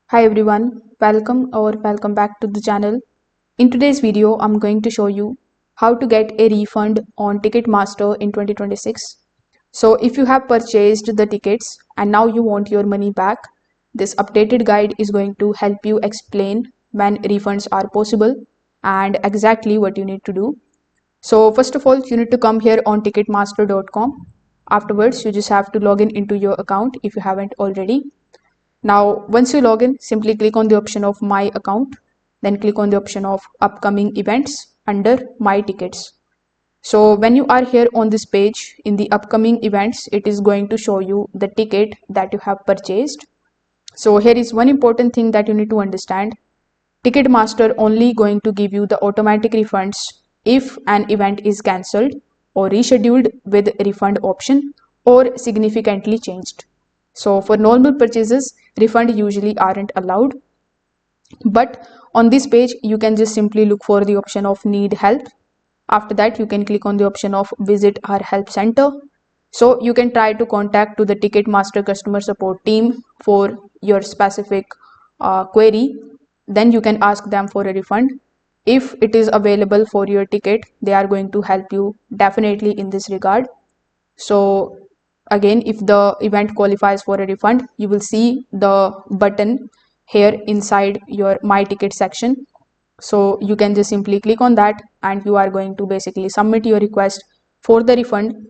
Hi everyone, welcome back to the channel. In today's video, I'm going to show you how to get a refund on Ticketmaster in 2026. So if you have purchased the tickets and now you want your money back, this updated guide is going to help you explain when refunds are possible and exactly what you need to do. So first of all, you need to come here on ticketmaster.com. Afterwards, you just have to log in into your account if you haven't already. Now, once you log in, simply click on the option of My Account, then click on the option of Upcoming Events under My Tickets. So when you are here on this page in the upcoming events, it is going to show you the ticket that you have purchased. So here is one important thing that you need to understand. Ticketmaster only going to give you the automatic refunds if an event is cancelled or rescheduled with refund option or significantly changed. So for normal purchases, refund usually aren't allowed. But on this page, you can just simply look for the option of need help. After that, you can click on the option of visit our help center. So you can try to contact to the Ticketmaster customer support team for your specific query. Then you can ask them for a refund. If it is available for your ticket, they are going to help you definitely in this regard. So again, if the event qualifies for a refund, you will see the button here inside your my ticket section. So you can just simply click on that and you are going to basically submit your request for the refund.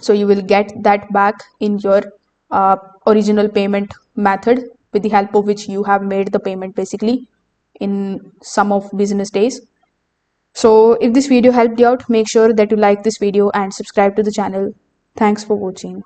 So you will get that back in your original payment method with the help of which you have made the payment basically in some of business days. So if this video helped you out, make sure that you like this video and subscribe to the channel. Thanks for watching.